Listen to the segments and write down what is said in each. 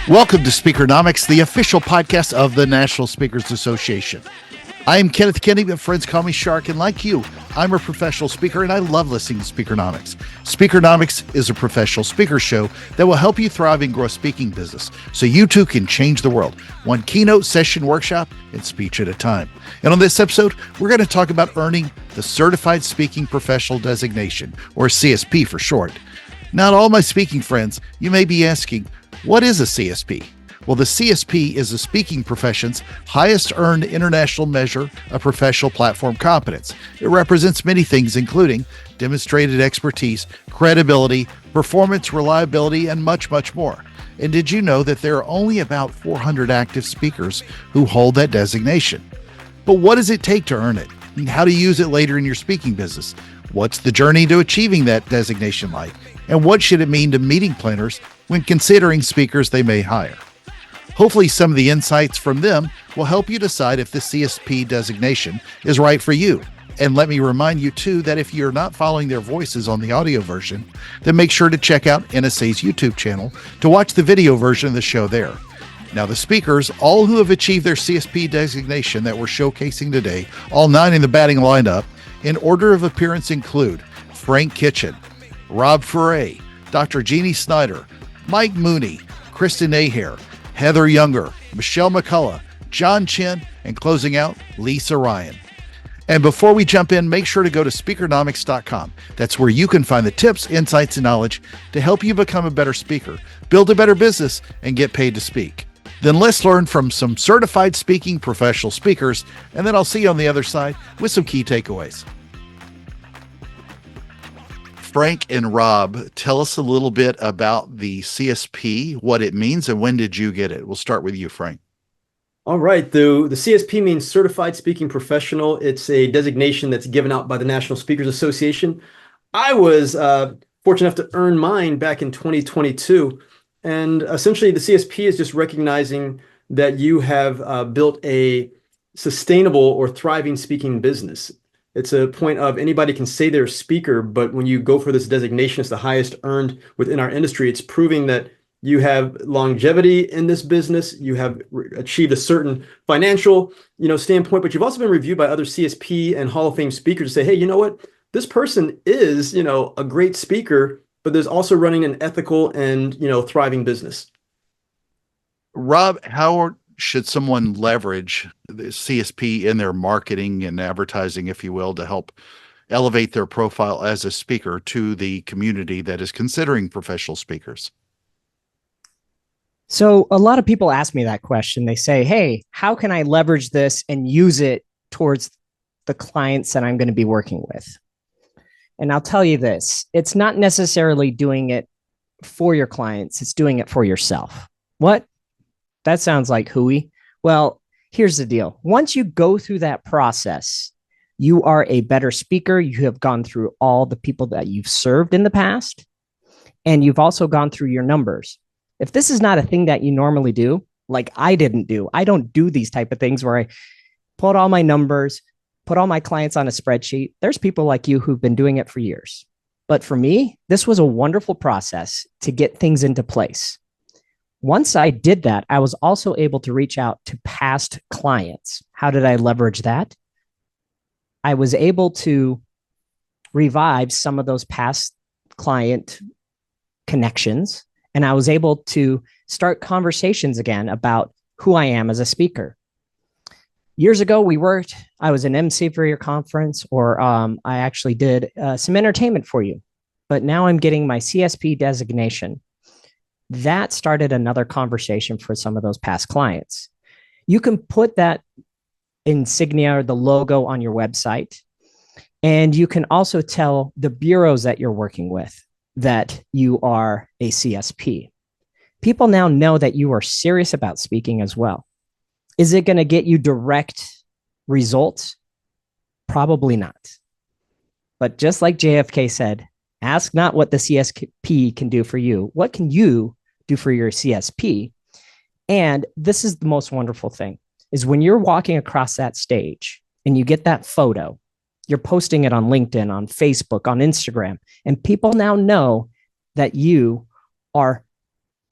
Welcome to Speakernomics, the official podcast of the National Speakers Association. I am Kenneth, Kinney, but friends call me Shark, and like you, I'm a professional speaker and I love listening to Speakernomics. Speakernomics is a professional speaker show that will help you thrive and grow a speaking business so you too can change the world, one keynote session workshop and speech at a time. And on this episode, we're going to talk about earning the Certified Speaking Professional Designation, or CSP for short. Now, to all my speaking friends, you may be asking, what is a CSP? Well, the CSP is the speaking profession's highest earned international measure of professional platform competence. It represents many things, including demonstrated expertise, credibility, performance, reliability, and much, much more. And did you know that there are only about 400 active speakers who hold that designation? But what does it take to earn it? And how to use it later in your speaking business? What's the journey to achieving that designation like? And what should it mean to meeting planners when considering speakers they may hire? Hopefully, some of the insights from them will help you decide if the CSP designation is right for you. And let me remind you, too, that if you're not following their voices on the audio version, then make sure to check out NSA's YouTube channel to watch the video version of the show there. Now, the speakers, all who have achieved their CSP designation that we're showcasing today, all 9 in the batting lineup, in order of appearance include Frank Kitchen, Rob Foray, Dr. Jeannie Snyder, Mike Mooney, Kristen Aher, Heather Younger, Michelle McCullough, John Chin, and closing out, Lisa Ryan. And before we jump in, make sure to go to Speakernomics.com. That's where you can find the tips, insights, and knowledge to help you become a better speaker, build a better business, and get paid to speak. Then let's learn from some certified speaking professional speakers, and then I'll see you on the other side with some key takeaways. Frank and Rob, tell us a little bit about the CSP, what it means, and when did you get it? We'll start with you, Frank. All right. The CSP means Certified Speaking Professional. It's a designation that's given out by the National Speakers Association. I was fortunate enough to earn mine back in 2022. And essentially, the CSP is just recognizing that you have built a sustainable or thriving speaking business. It's a point of anybody can say they're a speaker, but when you go for this designation, it's the highest earned within our industry. It's proving that you have longevity in this business. You have achieved a certain financial, standpoint, but you've also been reviewed by other CSP and Hall of Fame speakers to say, hey, you know what? This person is, a great speaker, but there's also running an ethical and, thriving business. Rob, how should someone leverage the CSP in their marketing and advertising, if you will, to help elevate their profile as a speaker to the community that is considering professional speakers? So a lot of people ask me that question. They say, hey, how can I leverage this and use it towards the clients that I'm going to be working with? And I'll tell you this, it's not necessarily doing it for your clients. It's doing it for yourself. What? That sounds like hooey. Well, here's the deal. Once you go through that process, you are a better speaker. You have gone through all the people that you've served in the past, and you've also gone through your numbers. If this is not a thing that you normally do, like I didn't do, I don't do these type of things where I put all my numbers, put all my clients on a spreadsheet. There's people like you who've been doing it for years. But for me, this was a wonderful process to get things into place. Once I did that, I was also able to reach out to past clients. How did I leverage that? I was able to revive some of those past client connections, and I was able to start conversations again about who I am as a speaker. Years ago, I was an MC for your conference, or I actually did some entertainment for you, but now I'm getting my CSP designation. That started another conversation for some of those past clients. You can put that insignia or the logo on your website, and you can also tell the bureaus that you're working with that you are a CSP. People now know that you are serious about speaking as well. Is it going to get you direct results? Probably not. But just like JFK said, ask not what the CSP can do for you. What can you do for your CSP? And this is the most wonderful thing, is when you're walking across that stage and you get that photo, you're posting it on LinkedIn, on Facebook, on Instagram, and people now know that you are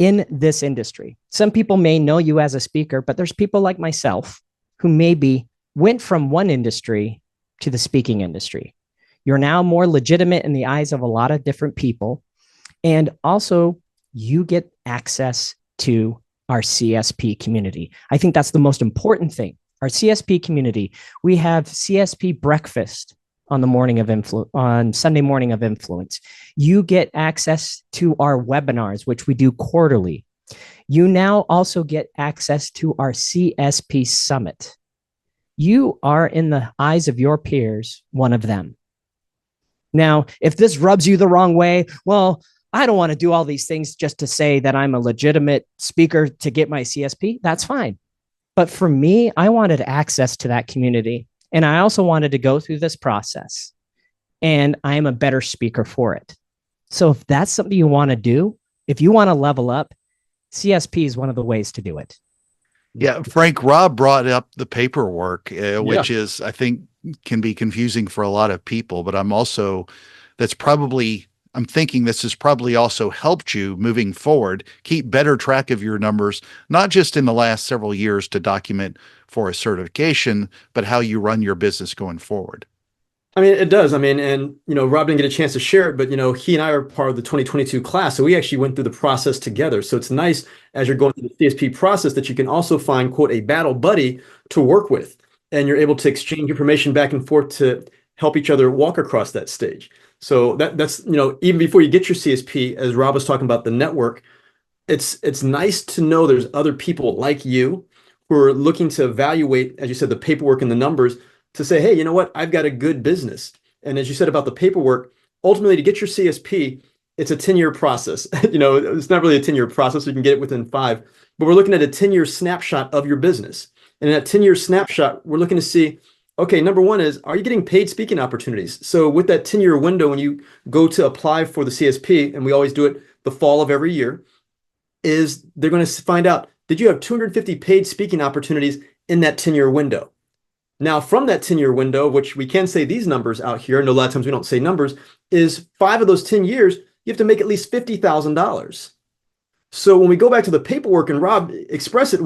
in this industry. Some people may know you as a speaker, but there's people like myself who maybe went from one industry to the speaking industry. You're now more legitimate in the eyes of a lot of different people. And also, you get access to our CSP community. I think that's the most important thing. Our CSP community, we have CSP breakfast on the morning of on Sunday morning of influence. You get access to our webinars, which we do quarterly. You now also get access to our CSP summit. You are, in the eyes of your peers, one of them. Now, if this rubs you the wrong way, well, I don't want to do all these things just to say that I'm a legitimate speaker to get my CSP. That's fine. But for me, I wanted access to that community. And I also wanted to go through this process. And I am a better speaker for it. So if that's something you want to do, if you want to level up, CSP is one of the ways to do it. Yeah, Frank, Rob brought up the paperwork, which is, I think, can be confusing for a lot of people. But I'm thinking this has probably also helped you moving forward, keep better track of your numbers, not just in the last several years to document for a certification, but how you run your business going forward. I mean, it does. I mean, and, Rob didn't get a chance to share it, but, he and I are part of the 2022 class. So we actually went through the process together. So it's nice as you're going through the CSP process that you can also find, quote, a battle buddy to work with. And you're able to exchange information back and forth to help each other walk across that stage. So that's, even before you get your CSP, as Rob was talking about the network, it's nice to know there's other people like you who are looking to evaluate, as you said, the paperwork and the numbers to say, hey, you know what? I've got a good business. And as you said about the paperwork, ultimately to get your CSP, it's a 10-year process. It's not really a 10-year process. You can get it within 5, but we're looking at a 10-year snapshot of your business. And in that 10-year snapshot, we're looking to see, okay, number one is, are you getting paid speaking opportunities? So with that 10-year window, when you go to apply for the CSP, and we always do it the fall of every year, is they're going to find out, did you have 250 paid speaking opportunities in that 10-year window? Now, from that 10-year window, which we can say these numbers out here, and a lot of times we don't say numbers, is 5 of those 10 years, you have to make at least $50,000. So when we go back to the paperwork, and Rob expressed it,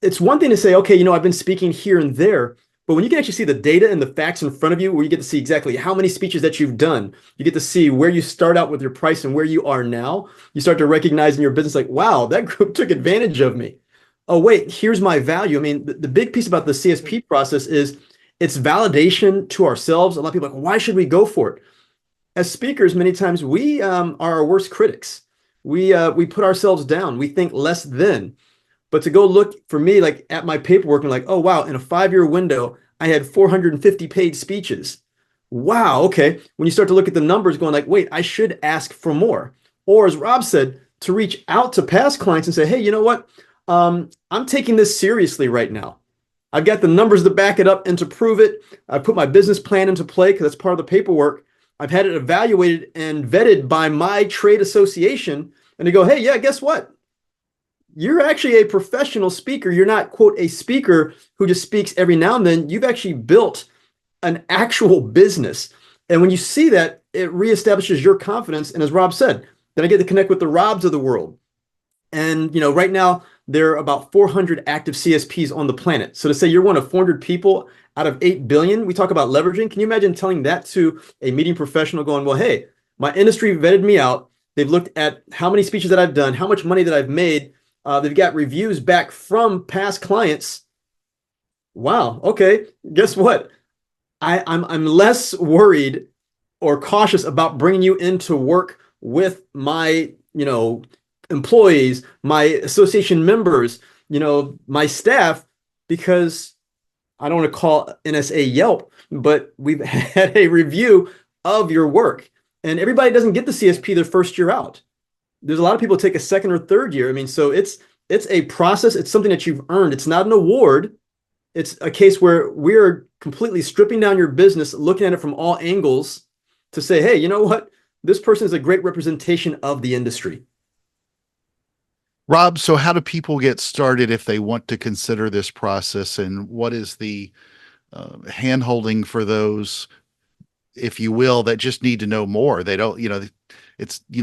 it's one thing to say, okay, I've been speaking here and there, but when you can actually see the data and the facts in front of you, where you get to see exactly how many speeches that you've done, you get to see where you start out with your price and where you are now, you start to recognize in your business, like, wow, that group took advantage of me. Oh, wait, here's my value. I mean, the big piece about the CSP process is it's validation to ourselves. A lot of people are like, why should we go for it? As speakers, many times we are our worst critics. We put ourselves down. We think less than. But to go look for me, like at my paperwork, and like, oh, wow, in a 5-year window, I had 450 paid speeches. Wow, okay. When you start to look at the numbers going like, wait, I should ask for more. Or as Rob said, to reach out to past clients and say, hey, you know what? I'm taking this seriously right now. I've got the numbers to back it up and to prove it. I put my business plan into play because that's part of the paperwork. I've had it evaluated and vetted by my trade association. And they go, hey, yeah, guess what? You're actually a professional speaker. You're not, quote, a speaker who just speaks every now and then. You've actually built an actual business. And when you see that, it reestablishes your confidence. And as Rob said, then I get to connect with the Robs of the world. And, right now, there are about 400 active CSPs on the planet. So to say you're one of 400 people out of 8 billion, we talk about leveraging. Can you imagine telling that to a meeting professional going, well, hey, my industry vetted me out. They've looked at how many speeches that I've done, how much money that I've made. They've got reviews back from past clients. Wow. Okay. Guess what? I'm less worried or cautious about bringing you into work with my, employees, my association members, my staff, because I don't want to call NSA Yelp, but we've had a review of your work. And everybody doesn't get the CSP their first year out. There's a lot of people take a second or third year. I mean, so it's a process. It's something that you've earned. It's not an award. It's a case where we're completely stripping down your business, looking at it from all angles to say, hey, you know what? This person is a great representation of the industry. Rob, so how do people get started if they want to consider this process, and what is the hand-holding for those if you will, that just need to know more. They don't, you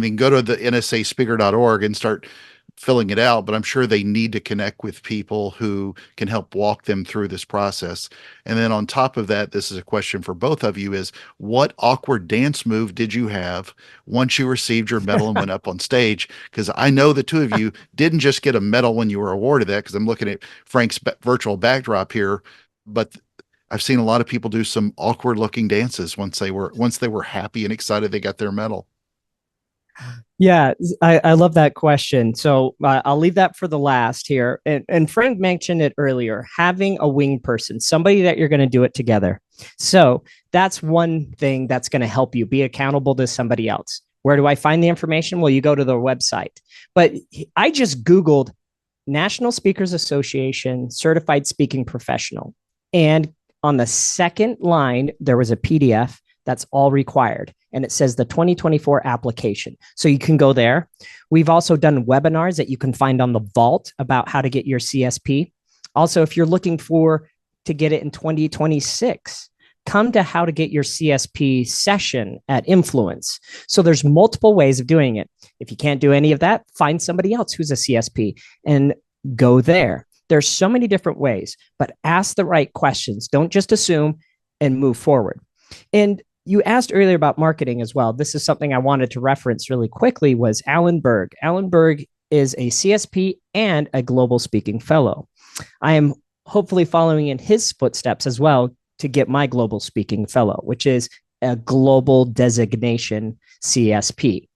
can go to the nsaspeaker.org and start filling it out, but I'm sure they need to connect with people who can help walk them through this process. And then on top of that, this is a question for both of you, is what awkward dance move did you have once you received your medal and went up on stage? Because I know the two of you didn't just get a medal when you were awarded that, because I'm looking at Frank's virtual backdrop here, but I've seen a lot of people do some awkward looking dances once they were happy and excited they got their medal. Yeah, I love that question. So I'll leave that for the last here. And Frank mentioned it earlier, having a wing person, somebody that you're going to do it together. So that's one thing that's going to help you be accountable to somebody else. Where do I find the information? Well, you go to their website. But I just Googled National Speakers Association Certified Speaking Professional. And on the second line, there was a PDF that's all required. And it says the 2024 application. So you can go there. We've also done webinars that you can find on the Vault about how to get your CSP. Also, if you're looking to get it in 2026, come to how to get your CSP session at Influence. So there's multiple ways of doing it. If you can't do any of that, find somebody else who's a CSP and go there. There's so many different ways, but ask the right questions. Don't just assume and move forward. And you asked earlier about marketing as well. This is something I wanted to reference really quickly, was Alan Berg. Alan Berg is a CSP and a global speaking fellow. I am hopefully following in his footsteps as well to get my global speaking fellow, which is a global designation CSP.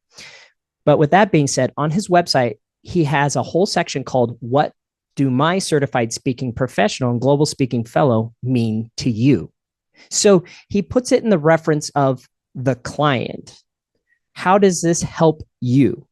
But with that being said, on his website, he has a whole section called "What do my certified speaking professional and global speaking fellow mean to you?" So he puts it in the reference of the client. How does this help you?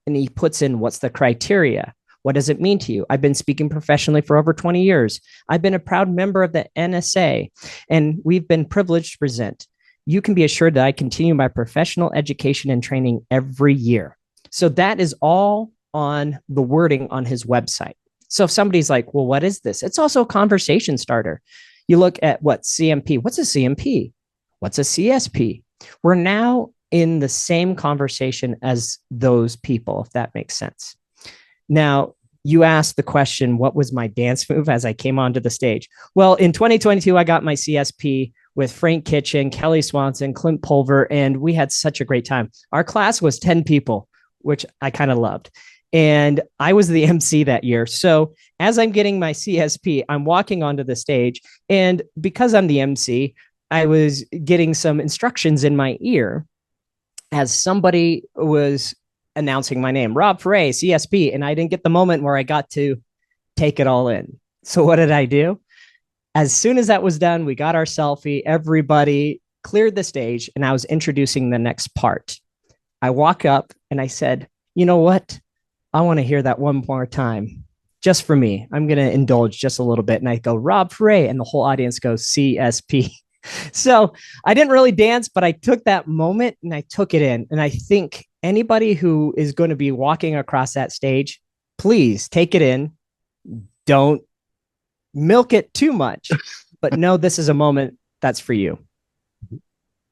And he puts in, what's the criteria? What does it mean to you? I've been speaking professionally for over 20 years. I've been a proud member of the NSA, and we've been privileged to present. You can be assured that I continue my professional education and training every year. So that is all on the wording on his website. So if somebody's like, well, what is this? It's also a conversation starter. You look at what CMP, what's a CMP? What's a CSP? We're now in the same conversation as those people, if that makes sense. Now, you asked the question, what was my dance move as I came onto the stage? Well, in 2022, I got my CSP with Frank Kitchen, Kelly Swanson, Clint Pulver, and we had such a great time. Our class was 10 people, which I kind of loved. And I was the MC that year. So as I'm getting my CSP, I'm walking onto the stage. And because I'm the MC, I was getting some instructions in my ear as somebody was announcing my name, Rob Foray, CSP. And I didn't get the moment where I got to take it all in. So what did I do? As soon as that was done, we got our selfie, everybody cleared the stage, and I was introducing the next part. I walk up and I said, you know what? I want to hear that one more time, just for me. I'm going to indulge just a little bit. And I go, Rob Foray, and the whole audience goes, CSP. So I didn't really dance, but I took that moment and I took it in. And I think anybody who is going to be walking across that stage, please take it in. Don't milk it too much, but know this is a moment that's for you.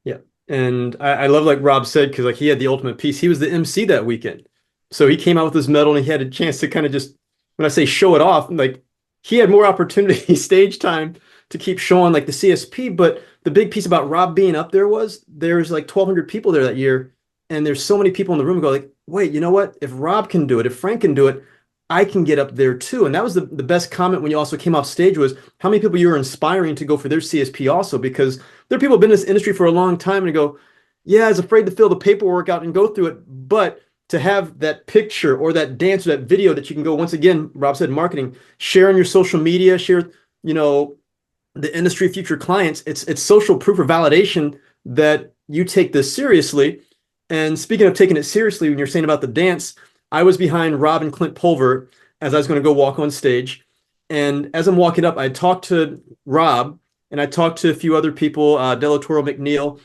Yeah. And I love, like Rob said, because like he had the ultimate piece. He was the MC that weekend. So he came out with his medal and he had a chance to kind of just, when I say show it off, like he had more opportunity, stage time to keep showing like the CSP. But the big piece about Rob being up there was there's like 1,200 people there that year. And there's so many people in the room who go like, wait, you know what? If Rob can do it, if Frank can do it, I can get up there too. And that was the best comment when you also came off stage, was how many people you were inspiring to go for their CSP also, because there are people who've been in this industry for a long time and go, yeah, I was afraid to fill the paperwork out and go through it. But to have that picture or that dance or that video that you can go, once again, Rob said marketing, share on your social media, share, the industry, future clients, it's social proof or validation that you take this seriously. And speaking of taking it seriously, when you're saying about the dance, I was behind Rob and Clint Pulver as I was going to go walk on stage. And as I'm walking up, I talked to Rob and I talked to a few other people, Delatoro, McNeil.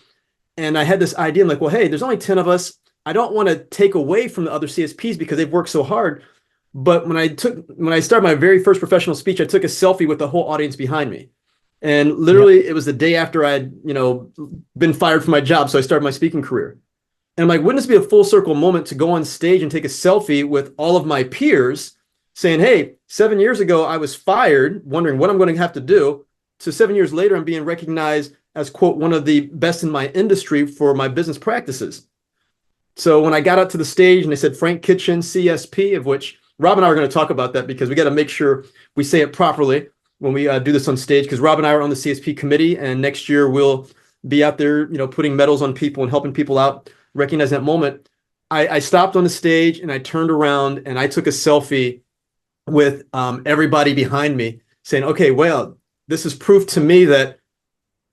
And I had this idea. I'm like, well, hey, there's only 10 of us. I don't want to take away from the other CSPs because they've worked so hard. But when I started my very first professional speech, I took a selfie with the whole audience behind me. And literally, it was the day after I'd, been fired from my job. So I started my speaking career. And I'm like, wouldn't this be a full circle moment to go on stage and take a selfie with all of my peers saying, hey, 7 years ago, I was fired, wondering what I'm going to have to do. So 7 years later, I'm being recognized as, quote, one of the best in my industry for my business practices. So when I got out to the stage and they said Frank Kitchen, CSP, of which Rob and I are going to talk about that because we got to make sure we say it properly when we do this on stage, because Rob and I are on the CSP committee, and next year we'll be out there, putting medals on people and helping people out, recognize that moment. I stopped on the stage and I turned around and I took a selfie with everybody behind me saying, okay, well, this is proof to me that,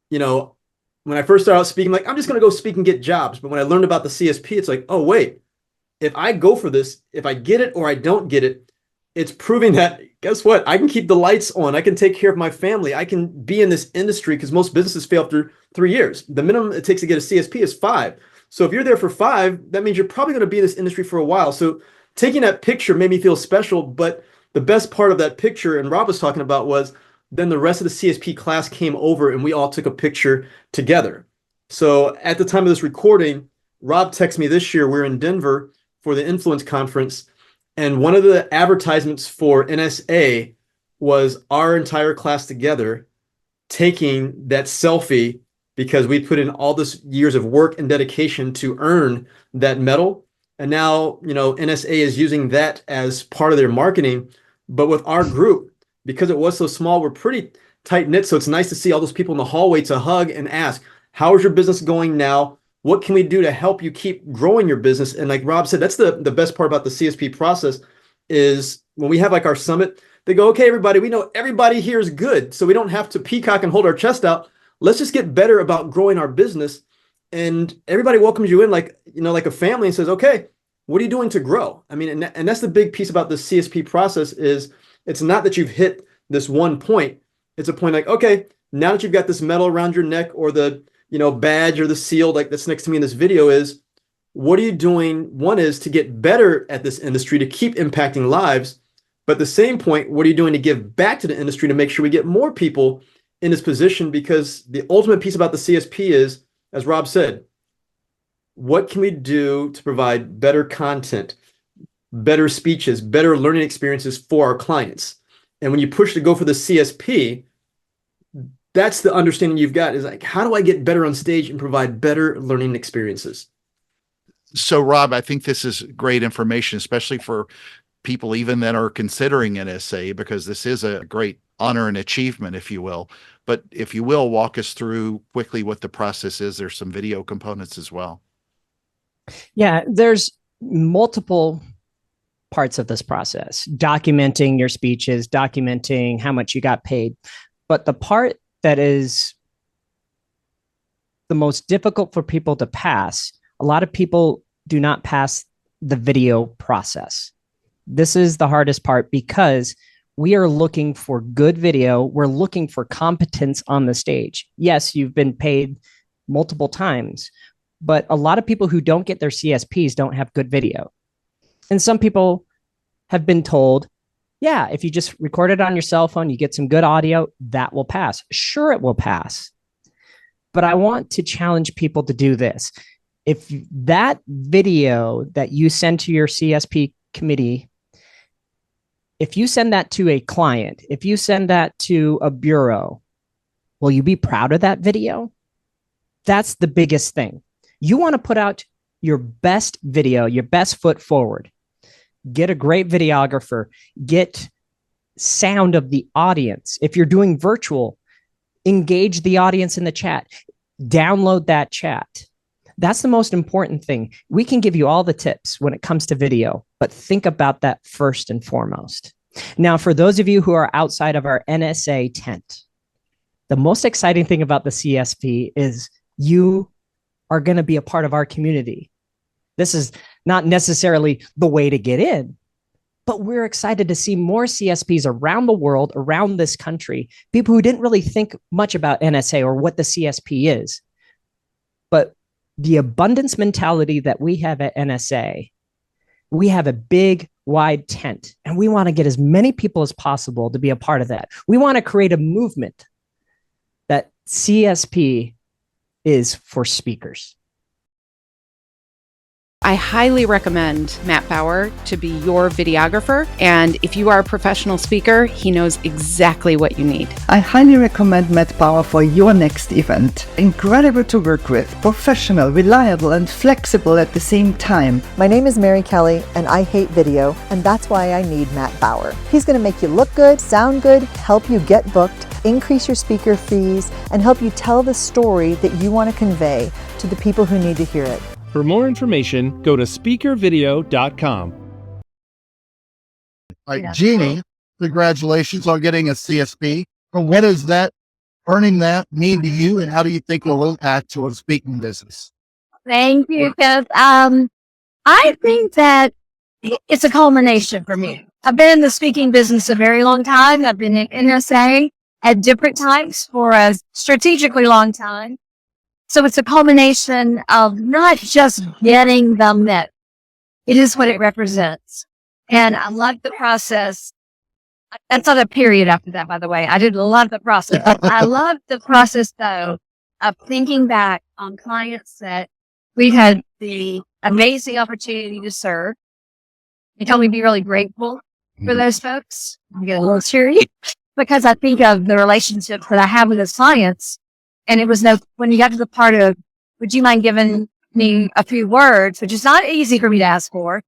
when I first started out speaking, like, I'm just going to go speak and get jobs. But when I learned about the CSP, it's like, oh, wait, if I go for this, if I get it or I don't get it, it's proving that, guess what? I can keep the lights on. I can take care of my family. I can be in this industry, because most businesses fail after 3 years. The minimum it takes to get a CSP is 5. So if you're there for 5, that means you're probably going to be in this industry for a while. So taking that picture made me feel special. But the best part of that picture, and Rob was talking about, was then the rest of the CSP class came over and we all took a picture together. So at the time of this recording, Rob texted me this year, we're in Denver for the Influence Conference. And one of the advertisements for NSA was our entire class together taking that selfie, because we put in all this years of work and dedication to earn that medal. And now, NSA is using that as part of their marketing. But with our group, because it was so small, we're pretty tight knit. So it's nice to see all those people in the hallway to hug and ask, how is your business going now? What can we do to help you keep growing your business? And like Rob said, that's the best part about the CSP process, is when we have like our summit, they go, okay, everybody, we know everybody here is good. So we don't have to peacock and hold our chest out. Let's just get better about growing our business. And everybody welcomes you in like a family and says, okay, what are you doing to grow? I mean, and that's the big piece about the CSP process, is it's not that you've hit this one point. It's a point like, okay, now that you've got this medal around your neck, or the badge or the seal like that's next to me in this video, is what are you doing? One is to get better at this industry, to keep impacting lives. But at the same point, what are you doing to give back to the industry to make sure we get more people in this position? Because the ultimate piece about the CSP is, as Rob said, what can we do to provide better content, better speeches, better learning experiences for our clients? And when you push to go for the CSP, that's the understanding you've got, is like, how do I get better on stage and provide better learning experiences? So, Rob, I think this is great information, especially for people even that are considering NSA, because this is a great honor and achievement, if you will. But if you will, walk us through quickly what the process is. There's some video components as well. Yeah, there's multiple parts of this process: documenting your speeches, documenting how much you got paid. But the part that is the most difficult for people to pass, a lot of people do not pass the video process. This is the hardest part, because we are looking for good video. We're looking for competence on the stage. Yes, you've been paid multiple times, but a lot of people who don't get their CSPs don't have good video. And some people have been told, yeah, if you just record it on your cell phone, you get some good audio, that will pass. Sure, it will pass. But I want to challenge people to do this. If that video that you send to your CSP committee, if you send that to a client, if you send that to a bureau, will you be proud of that video? That's the biggest thing. You want to put out your best video, your best foot forward. Get a great videographer, get sound of the audience. If you're doing virtual, engage the audience in the chat, download that chat. That's the most important thing. We can give you all the tips when it comes to video, but think about that first and foremost. Now, for those of you who are outside of our NSA tent, the most exciting thing about the CSP is you are going to be a part of our community. This is not necessarily the way to get in, but we're excited to see more CSPs around the world, around this country, people who didn't really think much about NSA or what the CSP is. But the abundance mentality that we have at NSA, we have a big, wide tent, and we want to get as many people as possible to be a part of that. We want to create a movement CSP is for speakers. I highly recommend Matt Bauer to be your videographer. And if you are a professional speaker, he knows exactly what you need. I highly recommend Matt Bauer for your next event. Incredible to work with, professional, reliable, and flexible at the same time. My name is Mary Kelly, and I hate video, and that's why I need Matt Bauer. He's going to make you look good, sound good, help you get booked, increase your speaker fees, and help you tell the story that you want to convey to the people who need to hear it. For more information, go to speakervideo.com. All right, Jeannie, congratulations on getting a CSP. But what does that earning that mean to you, and how do you think it will impact your speaking business? Thank you, Kenneth. I think that it's a culmination for me. I've been in the speaking business a very long time. I've been in NSA at different times for a strategically long time. So it's a culmination of not just getting the met. It is what it represents. And I love the process. That's not a period after that, by the way. I did love the process. I love the process, though, of thinking back on clients that we had the amazing opportunity to serve. It told me to be really grateful for those folks. I get a little teary because I think of the relationships that I have with those clients. And it was when you got to the part of, would you mind giving me a few words, which is not easy for me to ask for,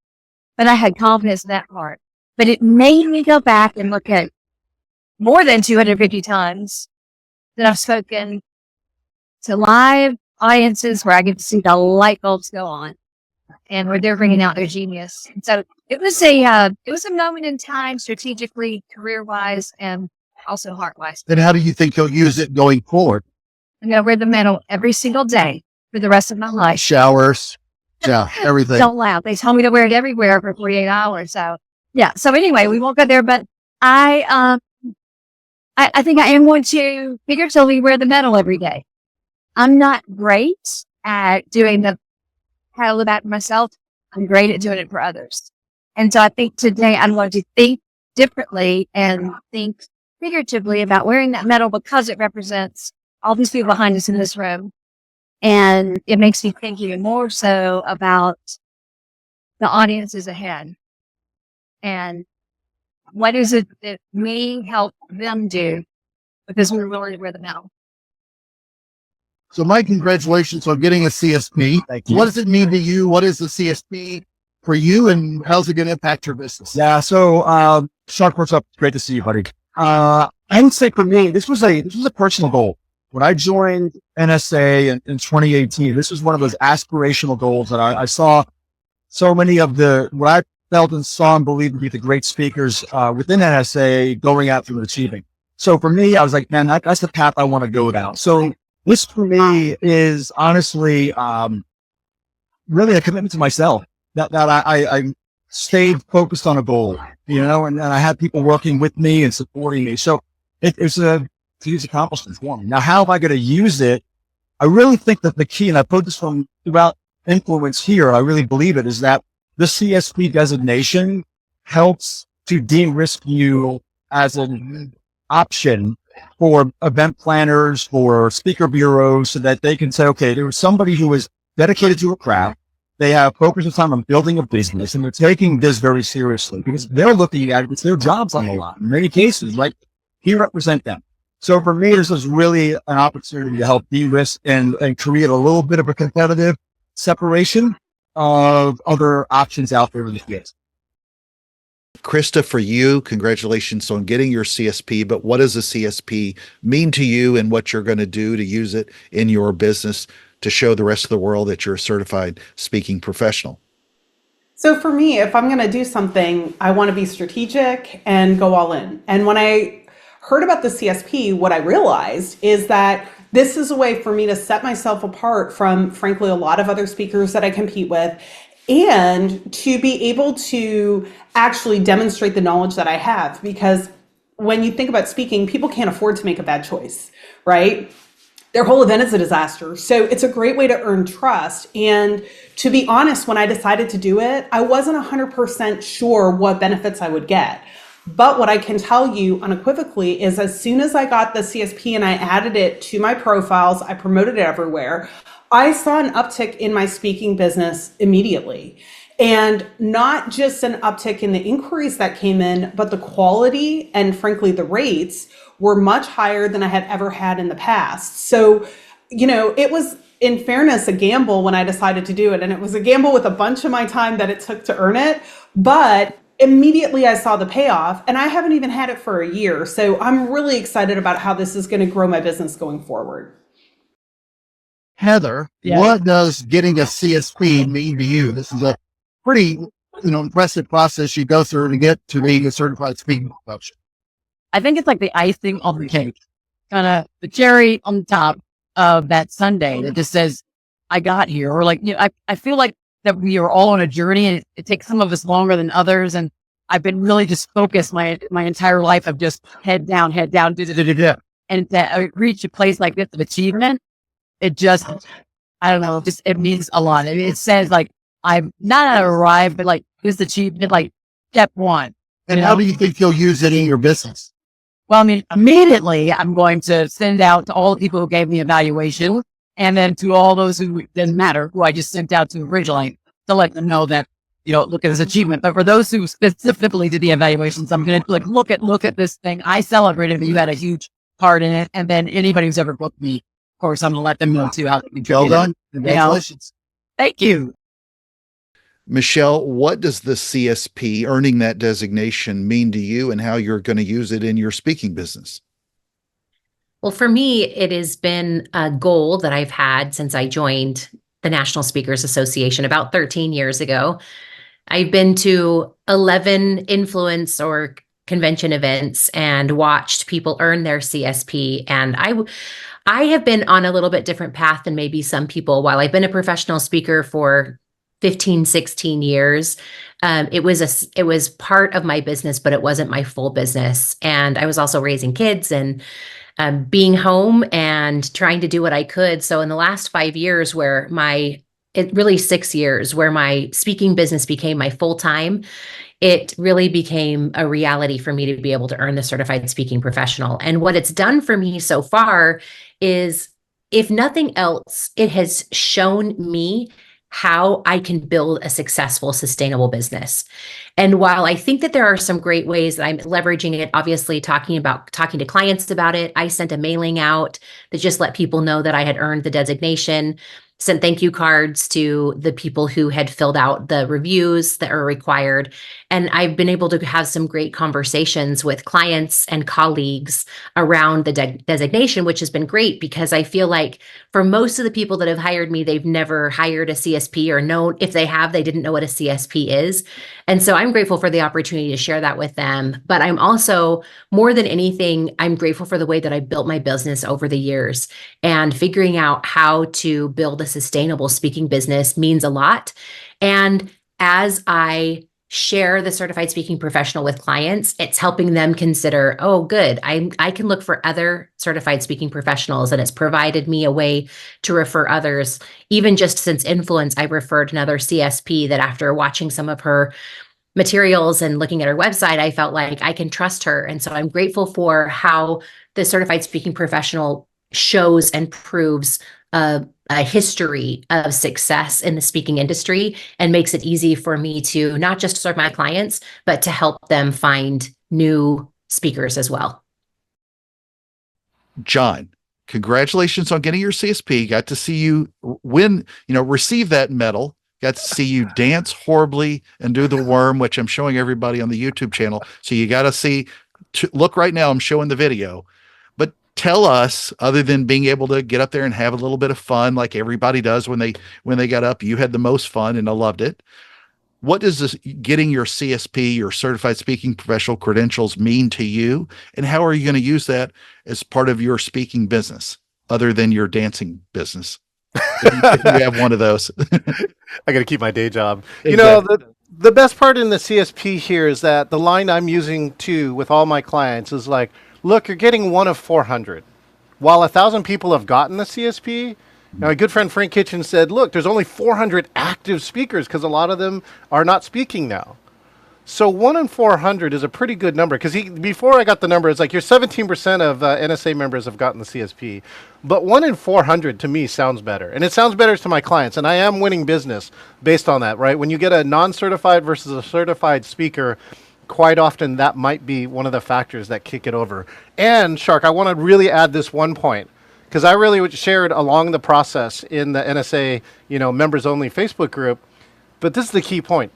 but I had confidence in that part. But it made me go back and look at more than 250 times that I've spoken to live audiences where I get to see the light bulbs go on and where they're bringing out their genius. And so it was a moment in time, strategically, career-wise, and also heart-wise. Then how do you think you'll use it going forward? I'm going to wear the medal every single day for the rest of my life. Showers, yeah, everything. Don't laugh. They told me to wear it everywhere for 48 hours. So, yeah. So anyway, we won't go there, but I think I am going to figuratively wear the medal every day. I'm not great at doing the title of that myself. I'm great at doing it for others. And so I think today I'm going to think differently and think figuratively about wearing that medal because it represents all these people behind us in this room. And it makes me think even more so about the audiences ahead. And what is it that we help them do because we're willing to wear the medal? So my congratulations on getting a CSP. Thank you. What does it mean to you? What is the CSP for you, and how's it going to impact your business? Yeah. So, Shark, what's up? Great to see you, buddy. I would say for me, this was a personal goal. When I joined NSA in 2018, this was one of those aspirational goals that I saw so many of what I felt and saw and believed to be the great speakers within NSA going out and achieving. So for me, I was like, man, that's the path I want to go down. So this for me is honestly really a commitment to myself that I stayed focused on a goal, and I had people working with me and supporting me. So it's a huge accomplishment for me. Now, how am I going to use it? I really think that the key, and I put this from throughout influence here, I really believe it, is that the CSP designation helps to de-risk you as an option for event planners, for speaker bureaus, so that they can say, okay, there was somebody who was dedicated to a craft. They have focused time on building a business, and they're taking this very seriously because they're looking at it. It's their jobs on the line. In many cases, like, he represent them. So for me, this is really an opportunity to help de-risk and create a little bit of a competitive separation of other options out there in the field. Krista, for you, congratulations on getting your CSP, but what does a CSP mean to you, and what you're going to do to use it in your business to show the rest of the world that you're a certified speaking professional? So for me, if I'm going to do something, I want to be strategic and go all in. And when I heard about the CSP, what I realized is that this is a way for me to set myself apart from, frankly, a lot of other speakers that I compete with, and to be able to actually demonstrate the knowledge that I have. Because when you think about speaking, people can't afford to make a bad choice, right? Their whole event is a disaster. So it's a great way to earn trust. And to be honest, when I decided to do it, I wasn't 100% sure what benefits I would get. But what I can tell you unequivocally is as soon as I got the CSP and I added it to my profiles, I promoted it everywhere, I saw an uptick in my speaking business immediately. And not just an uptick in the inquiries that came in, but the quality and frankly, the rates were much higher than I had ever had in the past. So, it was, in fairness, a gamble when I decided to do it. And it was a gamble with a bunch of my time that it took to earn it. But immediately I saw the payoff, and I haven't even had it for a year. So I'm really excited about how this is going to grow my business going forward. Heather, what does getting a CSP mean to you? This is a pretty, impressive process you go through to get to being a certified speaking coach. I think it's like the icing on the cake, kind of the cherry on the top of that sundae that just says, I got here. Or like, I feel like that we are all on a journey, and it takes some of us longer than others. And I've been really just focused my entire life of just head down, and to reach a place like this of achievement, it just, I don't know, it means a lot. It says like, I'm not arrived, but like this achievement, like step one. And how do you think you'll use it in your business? Well, I mean, immediately I'm going to send out to all the people who gave me evaluation, and then to all those who didn't matter, who I just sent out to originally, to let them know that, look at this achievement. But for those who specifically did the evaluations, I'm going to like, look at this thing. I celebrated that you had a huge part in it. And then anybody who's ever booked me, of course, I'm going to let them know too how they can. Well done. Congratulations. Thank you. Michelle, what does the CSP, earning that designation, mean to you, and how you're going to use it in your speaking business? Well, for me, it has been a goal that I've had since I joined the National Speakers Association about 13 years ago. I've been to 11 influence or convention events and watched people earn their CSP. And I have been on a little bit different path than maybe some people. While I've been a professional speaker for 15, 16 years. It was part of my business, but it wasn't my full business. And I was also raising kids and being home and trying to do what I could. So in the last 5 years, 6 years, where my speaking business became my full time, it really became a reality for me to be able to earn the certified speaking professional. And what it's done for me so far is, if nothing else, it has shown me how I can build a successful, sustainable business. And while I think that there are some great ways that I'm leveraging it, obviously talking to clients about it, I sent a mailing out that just let people know that I had earned the designation, sent thank you cards to the people who had filled out the reviews that are required. And I've been able to have some great conversations with clients and colleagues around the designation, which has been great, because I feel like for most of the people that have hired me, they've never hired a CSP, or known, if they have, they didn't know what a CSP is. And so I'm grateful for the opportunity to share that with them. But I'm also, more than anything, I'm grateful for the way that I built my business over the years, and figuring out how to build a sustainable speaking business means a lot. And as I share the certified speaking professional with clients, it's helping them consider, oh, good, I can look for other certified speaking professionals. And it's provided me a way to refer others. Even just since Influence, I referred another CSP that, after watching some of her materials and looking at her website, I felt like I can trust her. And so I'm grateful for how the certified speaking professional shows and proves a history of success in the speaking industry, and makes it easy for me to not just serve my clients, but to help them find new speakers as well. John, congratulations on getting your CSP. Got to see you receive that medal. Got to see you dance horribly and do the worm, which I'm showing everybody on the YouTube channel. So you got to look right now, I'm showing the video. But tell us, other than being able to get up there and have a little bit of fun like everybody does when they got up, you had the most fun and I loved it. What does this getting your CSP, your certified speaking professional credentials, mean to you? And how are you going to use that as part of your speaking business, other than your dancing business? If you have one of those. I got to keep my day job. Exactly. The best part in the CSP here is that the line I'm using too with all my clients is like, look, you're getting one of 400. While 1,000 people have gotten the CSP, my good friend Frank Kitchen said, look, there's only 400 active speakers because a lot of them are not speaking now. So 1 in 400 is a pretty good number, because before I got the number, it's like you're 17% of NSA members have gotten the CSP. But 1 in 400 to me sounds better. And it sounds better to my clients. And I am winning business based on that, right? When you get a non-certified versus a certified speaker, quite often that might be one of the factors that kick it over. And Shark, I want to really add this one point, because I really shared along the process in the NSA, members only Facebook group. But this is the key point.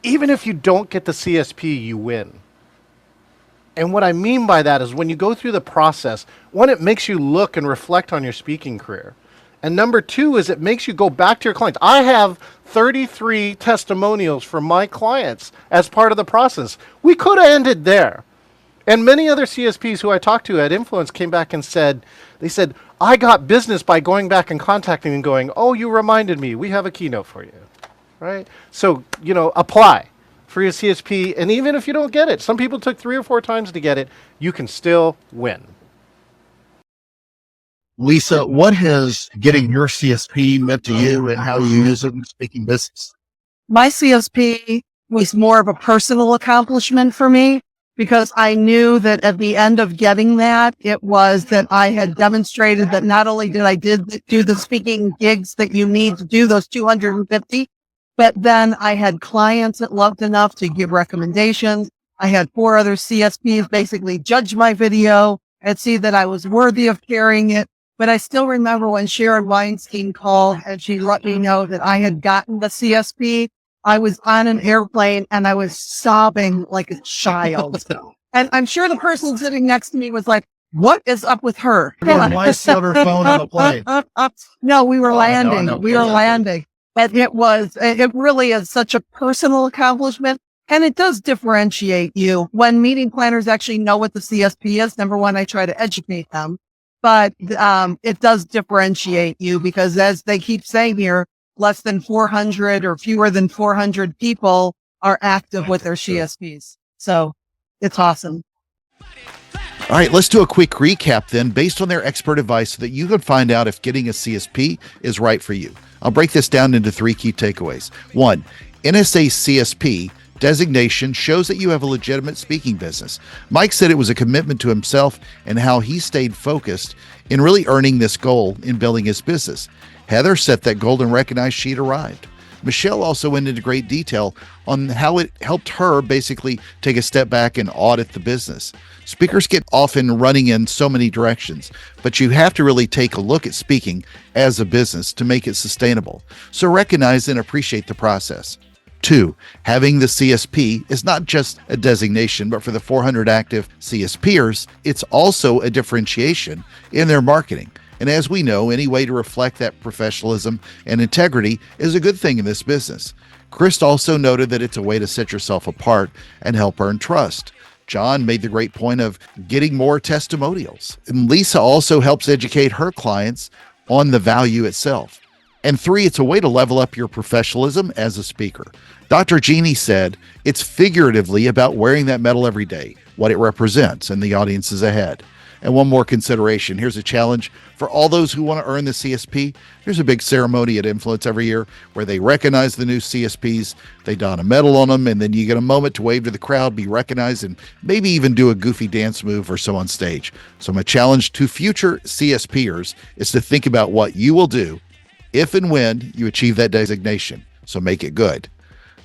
Even if you don't get the CSP, you win. And what I mean by that is when you go through the process, one, it makes you look and reflect on your speaking career. And number two is it makes you go back to your clients. I have 33 testimonials from my clients as part of the process. We could have ended there. And many other CSPs who I talked to at Influence came back and said, I got business by going back and contacting and going, oh, you reminded me, we have a keynote for you. Right? So, apply for your CSP. And even if you don't get it, some people took 3 or 4 times to get it, you can still win. Lisa, what has getting your CSP meant to you and how you use it in speaking business? My CSP was more of a personal accomplishment for me, because I knew that at the end of getting that, it was that I had demonstrated that not only did I do the speaking gigs that you need to do those 250, but then I had clients that loved enough to give recommendations. I had 4 other CSPs basically judge my video and see that I was worthy of carrying it. But I still remember when Sharon Weinstein called and she let me know that I had gotten the CSP. I was on an airplane and I was sobbing like a child. And I'm sure the person sitting next to me was like, what is up with her? Why still her phone on the plane? No, we were landing. We were landing. And it really is such a personal accomplishment. And it does differentiate you. When meeting planners actually know what the CSP is, number one, I try to educate them. But it does differentiate you, because as they keep saying here, less than 400 or fewer than 400 people are active with their CSPs. So it's awesome. All right, let's do a quick recap then, based on their expert advice, so that you can find out if getting a CSP is right for you. I'll break this down into 3 key takeaways. 1, NSA CSP designation shows that you have a legitimate speaking business. Mike said it was a commitment to himself and how he stayed focused in really earning this goal in building his business. Heather set that goal and recognized she'd arrived. Michelle also went into great detail on how it helped her basically take a step back and audit the business. Speakers get often running in so many directions, but you have to really take a look at speaking as a business to make it sustainable. So recognize and appreciate the process. 2, having the CSP is not just a designation, but for the 400 active CSPers, it's also a differentiation in their marketing. And as we know, any way to reflect that professionalism and integrity is a good thing in this business. Chris also noted that it's a way to set yourself apart and help earn trust. John made the great point of getting more testimonials. And Lisa also helps educate her clients on the value itself. And 3, it's a way to level up your professionalism as a speaker. Dr. Jeannie said, it's figuratively about wearing that medal every day, what it represents, and the audiences ahead. And one more consideration. Here's a challenge for all those who want to earn the CSP. There's a big ceremony at Influence every year where they recognize the new CSPs. They don a medal on them, and then you get a moment to wave to the crowd, be recognized, and maybe even do a goofy dance move or so on stage. So my challenge to future CSPers is to think about what you will do if and when you achieve that designation. So make it good.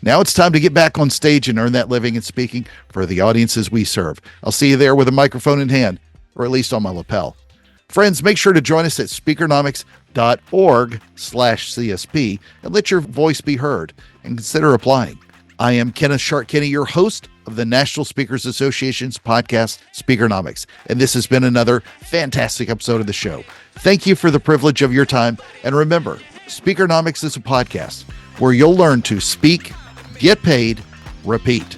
Now it's time to get back on stage and earn that living in speaking for the audiences we serve. I'll see you there with a microphone in hand, or at least on my lapel. Friends, make sure to join us at speakernomics.org/CSP and let your voice be heard, and consider applying. I am Kenneth Shark Kinney, your host of the National Speakers Association's podcast, Speakernomics, and this has been another fantastic episode of the show. Thank you for the privilege of your time, and remember, Speakernomics is a podcast where you'll learn to speak, get paid, repeat.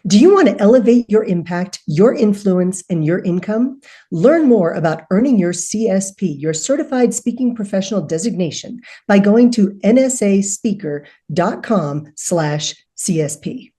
Do you want to elevate your impact, your influence, and your income? Learn more about earning your CSP, your Certified Speaking Professional designation, by going to nsaspeaker.com/CSP.